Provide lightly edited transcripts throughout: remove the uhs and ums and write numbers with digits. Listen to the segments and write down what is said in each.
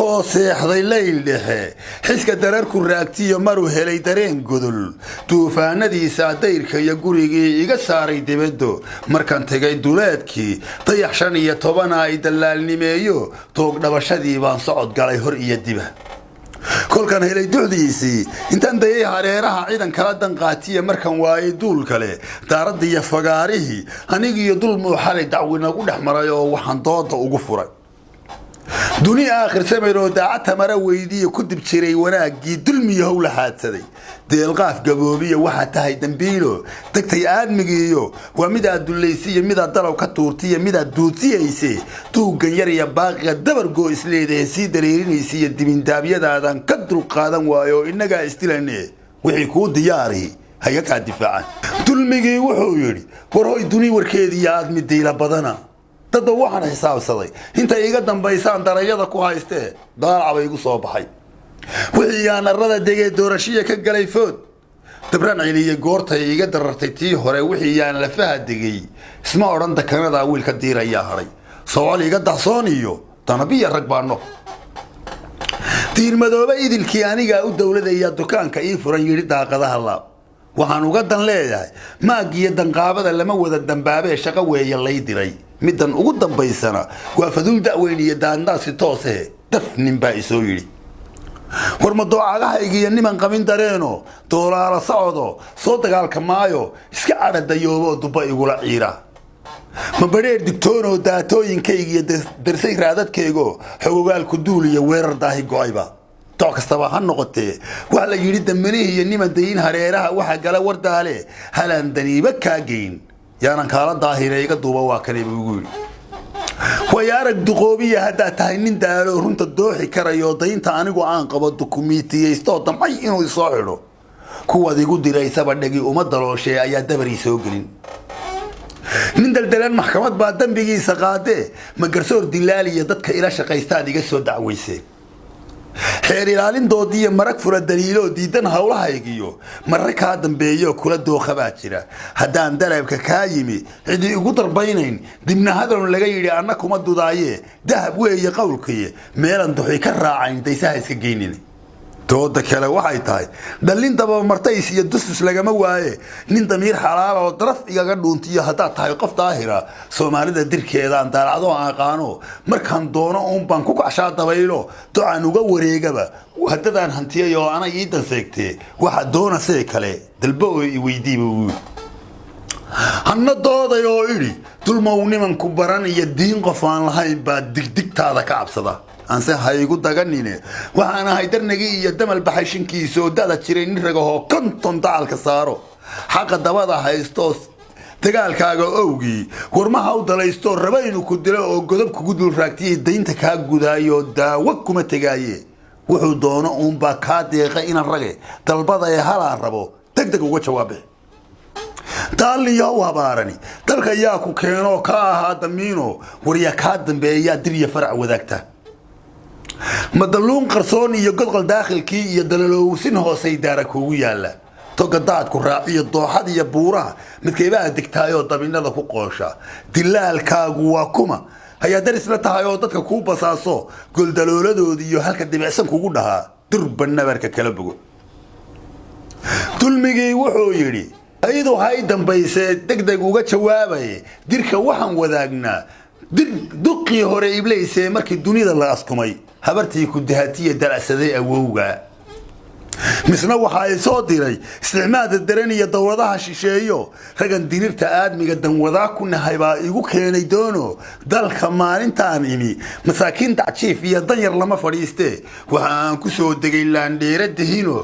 soo seexday layl dhexe xiska dararku raagtiyo maruu helay dareen godol duufaanadiisa dayrka iyo gurigii iga saaray dibaddo markaan tagay duleedkii dayax 15 ay dalaalnimeeyo toog dhabashadii baan socod galay hor iyo diba kolkan helay ducdiisii intaan dayay hareeraha ciidan kala danqaatiya markan waayay duul kale daaradii fagaarihi anigiyo dul muuxalay dacwina u dhaxmaray oo waxaan dooda ugu furay دنيا آخر سميرو داعتها مرا ويدية كدب شري وناقي دلمي هو لحادثي دي القاف قبوبية واحد تهي دنبيلو تكتي آدميو ومدى الدوليسية مدى الدلو كتورتية مدى الدوتية يسي تو قنيري باقي دبر قو إسليدي يسي دريرين يسي الدمين دابية دادان كدرو قادم وايو إنقا استلاني وحيكو دياري هيكا الدفاع دلمي وحو يري وروي دوني وركيدي آدمي ديلا بدنا dad waxaan xisaabsaday inta iga dambaysan darayada ku haystee daacaba igu soo baxay wixii aan arada degay doorashiye ka galay food dabran ciliye goortay iga darartay tii hore wixii aan la fahadegay isma oran dakanada wiilka diiraya haray soo iga dahsooniyo tanabiya rag baano diir madooba idilkii aniga u dawladaya dukaanka ii furan yiri daaqadaha laab waxaan uga dan leeyahay maagiyo danqaabada lama wada dambaabay shaqo weeye lay diray middan ugu dambaysana waa fadul da'weyn iyo daandaasi toose dafnin baa isoo yiri warma doocagahaygiyo niman qabin dareeno doolaala socdo soo dagaalka maayo iska cadhadayoobo duba igula ciira ma bareer digtoonoo daatooyinkaygiyo darsay raadadkaygo xogogaalku duul iyo weerar daahi go'ayba too kastaba ha noqotee waxa la yiri damanihi iyo niman dayin hareeraha waxa gala wardaale halaan daniiba ka geyn yaanan kala daahire iga duuba waa kale ugu yiri wayaarag duqoobiya hada tahay nin daalo runta dooxi karayo daynta anigu aan qabo dukumiintiyaysto damay inuu soo xiro kuwa igu diraysaba dhagi uma dalooshay ayaa dabari soo gelin nin daldalan maxkamad baa dambigiisa qaade ma garsoor dilaaliya dadka ila shaqaystaan iga soo dacweysay xeer ilaalin doodiye marag fura daliilo diidan hawlahaygiyo marka dambeeyo kula dooqaba jira hadaan dalabka ka yimi cidii ugu darbaynayn dibna hadal laga yiri annakuma dudaaye dahab weeye qowlkii meelan duxi ka raacayn daysaha iska geynina dooda kale waxay tahay dhalin daba martays iyo dusus lagama waaye nin damiir xalaal oo daraf igaga dhuuntiyo hadaa tahay qof daahira Soomaalida dirkeeda aan daalacdo aqaano markaan doono baan ku kacshaa dabaylo ducaan uga wareegaba hadadaan hantiyo ana ii danseegtay waxa doona see kale dalbo i weydiibo hanna doodayo iri dulmo niman ku baran iyo diin qof aan lahayn baa digdigtaada ka cabsada anse haygu daganine waxaan ahay darnagi iyo damal baxashinkiisa oo dada jiray nin ragaho konton daalka saaro xaqa dabada haysto dagaalkaaga awgi warmaha u dalaysto rabaynu ku dilo oo godob kugu dul raagtiyay daynta ka gudaayo daawo kuma tagaaye wuxuu doono baa ka deeqa in rage dalbada ay halaan rabo degdeg uga jawaabe taaliyo wabarani dalka yaa ku keeno ka aha damiino wariya ka dambeeya diriya farac wadaagta مدلون قرصوني يقدقل داخل كي يدللو سنه سيدارة كويالا تقداد كراعي الضوحة يبورها متكيبها دكتايو طبينا ذا فوقوشا دلال كاقوا كوما هيا درس لتها يوضتك كوبا ساسو قل دلولدو ديو هالك دمعسن كوكودها درب النبركة كلبقو تلميقي وحو يري ايضو هاي دنبايسي دقدق وقا شوابي ديركا وحن وذاقنا دقي هوري إبليسي مركي الدنيا الله أسكمي هبرتي كدهاتية دراسة أووغا مثلنا waxay soo diray isticmaalada dareenaya dawladaha shisheeyo ragan dirirta aadmiga danwada ku nahay baa igu keenay doono dalka maalintaan ini masaakiin tacjiif iyo danyar lama fadhiiste waxaan ku soo degay laandheeradahino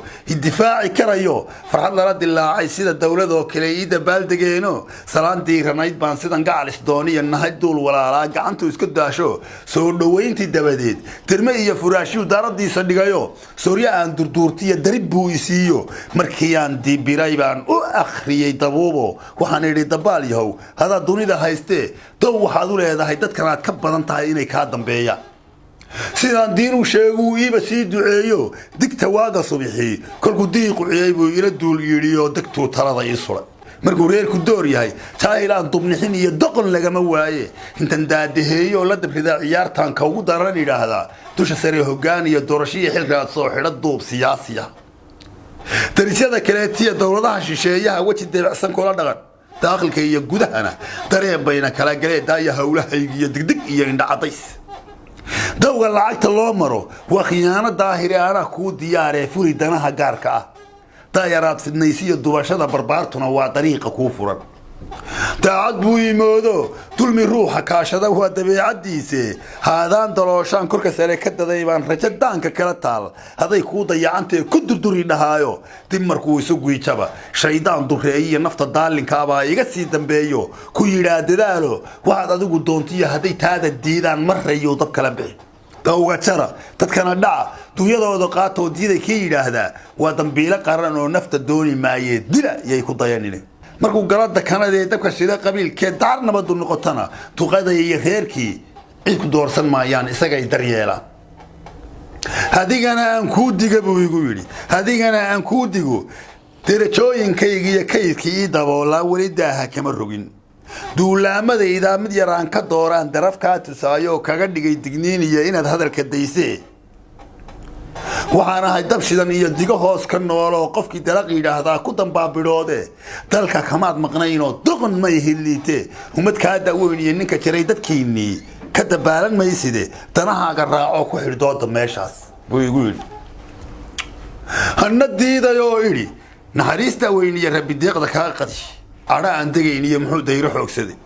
difaaci karayo farxad la dilaacay sida dawlado kale ida baaldegeeno salaantii ranayd baan sidan gacalis dooniyo nahay duul walaala gacantu iska daasho soo dhaweyntii dabadeed tirme iyo furaashiyo daradiisa dhigayo Sooria aan durduurtiya دربو يسيو مركيان دي برايبان او اخريي دبوبو waxaan iri dabaal yahow hada dunida hayste dad waxaad u leedahay dad kale ka badan tahay inay ka dambeeyaan sidaan diinu sheegu iiba sii duceeyo digta waaga subaxii kolku diiqu ciyay buu ila duul yiriyo dagtu talada ii suray markuu reerku door yahay jaahilaan dubnixin iyo doqon lagama waaye intan daadaheeyo la dabrida ciyaartan ka ugu daran yiraahdaa dusha sare hoggaan iyo doorashada xilkaad soo xidha duub siyaasiya darajada kaleetiya dawladaha shisheeyaha waji deebacsan kula dhaqan daaqilka iyo gudahana dareen bayna kala galeedaaya hawlahayga iyo digdig iyo indhacadays dawga lacagta loo maro waa khiyaano daahiri ana ku diyaaree furi danaha gaarka ah daayaraad fidnaysiyo dubashada barbaartuna waa dariiqa ku furan daacad buu yimoodo dulmi ruuxa kaashada waa dabeecadiisa haadaan dalooshaan korka sare ka daday baan rajo daanka kala taal haday ku dayacantee ku durduri dhahaayo dib markuu isu guijaba shaydaan dureeyo nafta daalinka aba iga sii dambeeyo ku yiraahdaalo waxaad adigu doontiyo haday taada diidaan marayo dab kala bixi dawga jara dadkana dhaca dunyadooda qaato diiday ka yiraahdaa waa dambiile qaran oo nafta dooni maayee dila yay ku dayanine markuu galada kanada dabka shida qabiilkee daar nabadu noqotana tuqada iyo reerkii cid ku doorsan maayaan isaga ay daryeelaan hadigana aan ku diga buu igu yiri hadigana aan ku digo darajooyinkayga iyo kaydkii daboola wali daaha kama rogin duulaamadayda mid yaraan ka dooraan darafka tusaayo kaga dhigay digniin iyo inaad hadalka daysee waxaan ahay dab shidan iyo diga hoos ka nool oo qofkii dalaq yiraahdaa ku dambaabiroode dalka kamaad maqnaynoo doqon ma hiliite umad ka daaweyn iyo ninka jiray dadkiinii ka dabaalan mayside danahaaga raaco ku xirdooda meeshaas buu igu yiri hanadiidayo iri naxariista weyn iyo rabbi deeqda ka qadi ara aan degayn iyo muxuu dayro xoogsaday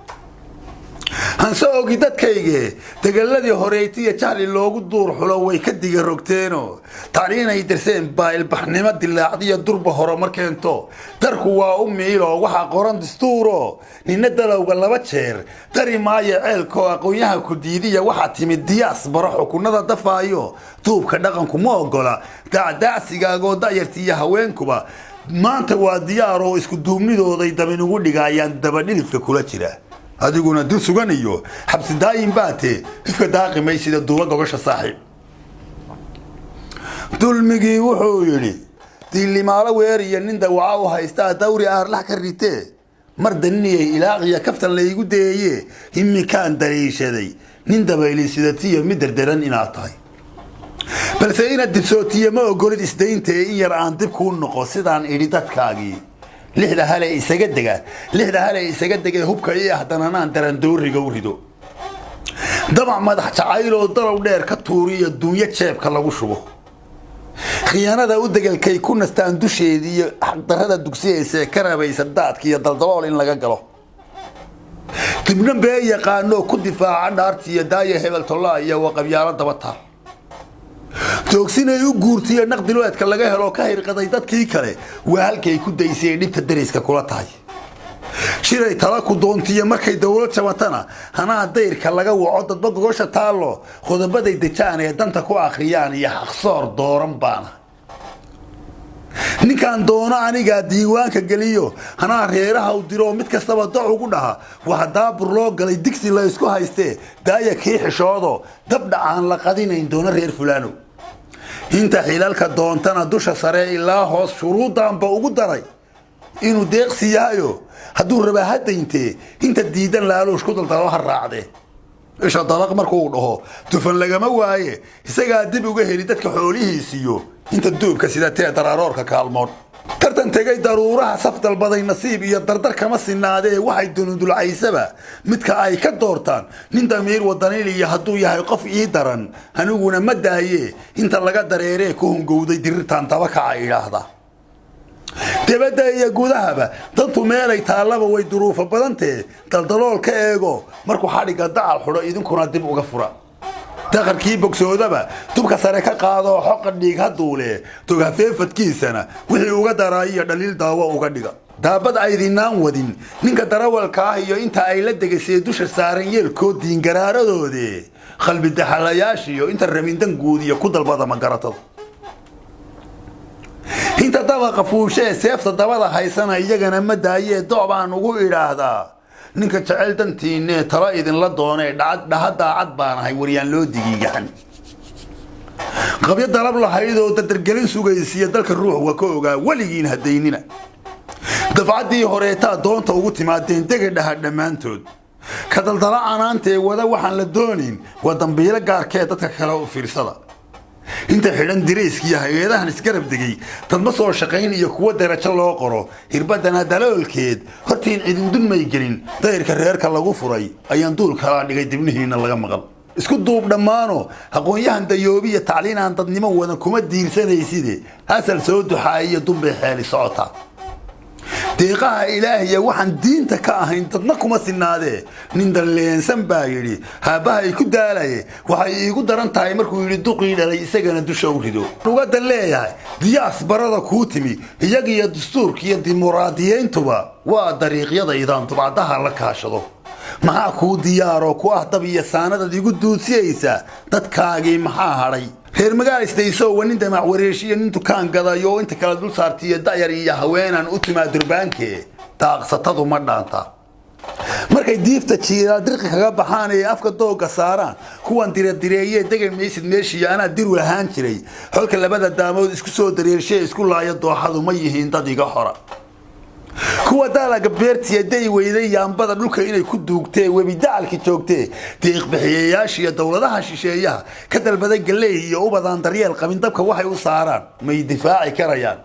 hanso ogi dadkayge dagaladii horeeytiya jahli loogu duur xulo way ka diga rogteeno taariinay dirseen baayil baxnimo dilaacdiya durba hore markeento darku waa u miilo waxa qoran dastuuro ninna dalowga laba jeer dari maayo ceelko aqoonyaha ku diidiya waxa timid diyaas baro xukunada dafaayo duubka dhaqanku ma ogola daacsigaago dayartiya haweenkuba maanta waa diyaar oo isku duumnidooday dabin ugu dhigayaan daba dhilifka kula jira adiguna dul suganiyo xabsi daayin baate ifka daaqimay sida duuba gogosha saaxiib dulmigii wuxuu yiri diilimaalo weeriya nin dawaa u haysta dawri aarlax ka ritee mar daniyay ilaaqiya kaftan la igu deeyee himikaan dariishaday nin dabayli sidatiyo mid dardaran inaad tahay balse inaad dibsootiyo ma ogolid isdayntee in yar aan dib kuu noqo sidaan idhi dadkaagii lixda hale isaga degay hubka iyo ahdananaan darandooriga u rido dabac madax jacayloo dalow dheer ka tuuriyo dunya jeebka lagu shubo khiyaanada u degalkay ku nastaan dusheedii iyo xaqdarrada dugsiyaysa ka rabaysa daadka iyo daldalool in laga galo dibna bee yaqaano ku difaaca dhaartiyo daaya hebel tollaa iyo waqabyaalo dabataa toogsinay u guurtiyo naqdiloodka laga helo ka hirqaday dadkii kale waa halkay ku daysay dhibta dariska kula tahay shiray tala ku doontiyo markay dawlad jabatana hanaa dayrka laga waco dadba gogosha taalo qodobaday dejaan ee danta ku akhriyaan iyo xaqsoor dooran baana ninkaan doono aniga diiwaanka galiyo hanaa reeraha u diro mid kastaba doc ugu dhaha waxa daabur loo galay digsi la isku haystee daaya kii xishoodo dabdha aan la qadinayn doona reer fulaano inta xilalka doontana dusha sare ilaa hoos shuruudaanba ugu daray inuu deeqsi yahayo hadduu rabaa hadaynte inta diidan laaloosh ku daldalo ha raacde isha dalaq markuu dhaho tufan lagama waaye isagaa dib uga heli dadka xoolihiisiyo inta duubka sidatee daraaroorka kaalmoon tartan tegay daruuraha saf dalbaday nasiib iyo dardar kama sinaadee waxay dunudulcaysaba midka ay ka doortaan nin damiir wadaniil iyo hadduu yahay qof ii daran aniguna ma daaye inta laga dareeree ku hungowday dirirtaan dabakaca idhaahda dibadda iyo gudahaba dantu meelay taallaba way duruufo badantee daldalool ka eego markuu xadhigga dacal xudho idinkuna dib uga fura daqarkii bogsoodaba dubka sare ka qaado xoqa dhiig ha duule togafeefadkiisana wixii uga daraayiyo dhaliil daawo uga dhiga daabad aydinaan wadin ninka darawalka ah iyo inta ay la degaysay dusha saaran yeelkood diingaraaradoode qalbi daxalayaashiyo inta ramindan guud iyo ku dalbada magaratada inta dabaqa fuushee seefta dabada haysana iyagana ma daayee doc baan ugu idhaahdaa ninka jecel dantiinee tala idinla doonee dhaha daacad baan ahay waryaan loo digiigaxan qabyo dalab lahayd oo dadargelin sugaysiya dalka ruux waa ka ogaa weligiin hadaynina dafcadii horeetaa doonta ugu timaadeen degedhaha dhammaantood ka daldala canaantee wada waxaan la doonin waa dambiilo gaarkee dadka kale u fiirsada inta xidhan dirayskiiyo hay-adahan isgarab degay dad ma soo shaqayn iyo kuwa darajo loo qoro hirbadana daloolkeed hortiin cidindun may gelin dayrka reerka lagu furay ayaan duul kala dhigay dibnihiina laga maqal isku duub dhammaano aqoon-yahan dayoobiya tacliin aan dadnimo wadan kuma diirsanayside asal soo duxaayiyo dunbay xeeli socota deeqaha ilaahiya waxaan diinta ka ahayn dadna kuma sinaadee nin dalleensan baa yidhi haabahay ku daalaye waxay iigu daran tahay markuu yidhi duqii dhalay isagana dusha u rido ugadan leeyahay diyaas barada kuu timi iyagiyo dastuurkiiyo dimuqraadiyeyntuba waa dariiqyada idaan dubcadaha la kaashado maxaa kuu diyaaroo ku ah dab iyo saanadad igu duudsiyaysa dadkaagii maxaa hadhay reer magaal istayso wanin damac wareeshiyo nin dukaan gadayo oo inta kala dul saartiyo da'yar iyo haweenan u timaa durbaankee daaqsatadu ma dhaanta markay diifta jiiraa dirqi kaga baxaan ee afka dooga saaraan kuwan diradireeyee degan maysid meeshiiyo anaa diru ahaan jiray xolka labada daamood isku soo dareershee isku laaya dooxadu ma yihiin dad iga hora kuwa daalaga beertiya day weyday yaambada dhulka inay ku duugtee webi dacalki joogtee deeq bixiyayaashiyo dowladaha shisheeyaha ka dalbaday galleey iyo ubadaan daryeel qabin dabka waxay u saaraan may difaaci karayaan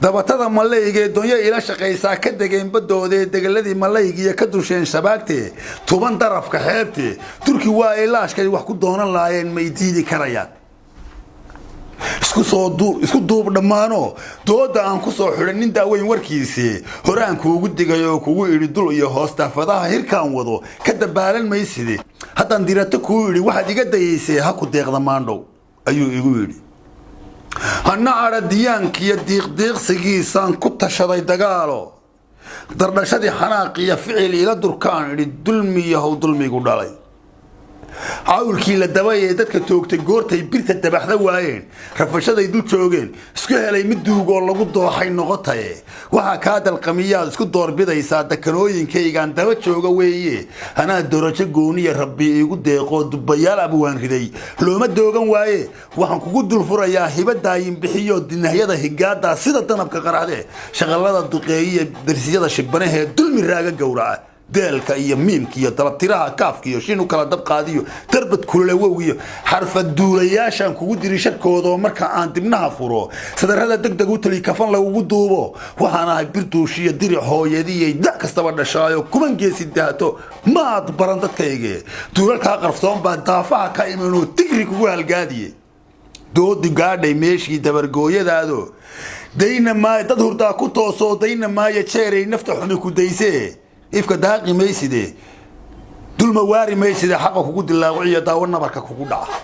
dabatada malayga doonyo ila shaqaysaa ka degeen badoodee degaladii malaygiiyo ka dusheen shabaagtee tuban darafka xeebtee turki waa ilaashkay wax ku doonan laayeen may diidi karayaan isku duub dhammaano dooda aan ku soo xidhan nin daaweyn warkiisii horaan kuugu digay oo kugu idhi dul iyo hoos daafadaha hirkaan wado ka dabaalan mayside haddaan dirato kuu idhi waxaad iga dayaysee ha ku deeqda maandhow ayuu igu yidhi hana cadha diyaankiiyo diiqdiiqsigiisaan ku tashaday dagaalo dardhashadii xanaaqiyo ficil ila durkaan idhi dulmiyahow dulmigu dhalay cawlkii la dabayee dadka toogtay goortay birta dabaxda waayeen rafashaday dul joogeen isku helay mid duugoo lagu dooxay noqotaye waxaa kaa dalqamiyaad isku doorbidaysaa dakanooyinkaygaan daba jooga weeye anaa dorojo gooniya rabbi iigu deeqoo dubbayaal abwaan riday looma doogan waaye waxaan kugu dul furayaa hibadaayin bixiyo dinahyada higaada sida danabka qaraxde shaqallada duqeeyiya darsiyada shibbanahee dulmi raaga gowraca deelka iyo miimka iyo dalabtiraha kaafka iyo shin u kala dab qaadiyo darbad kululawow iyo xarfad duulayaashaan kugu diri sharkooda marka aan dibnaha furo sadarrada degdeg u tali kafan lagugu duubo waxaan ahay birduushiyo diri hooyadiyay da kastaba dhashaayo kuman geesi daato maad baran dadkayge duulalkaa qarftoon baa daafaha ka imanoo digri kugu halgaadiye doodi gaadhay meeshii dabargooyadaado dayna maayo dad hurdaa ku toosoo dayna maayo jeeray nafta xumi ku daysee ifka daaqi mayside dulma waari mayside xaqa kugu dilaaco iyo daawo nabarka kugu dhaca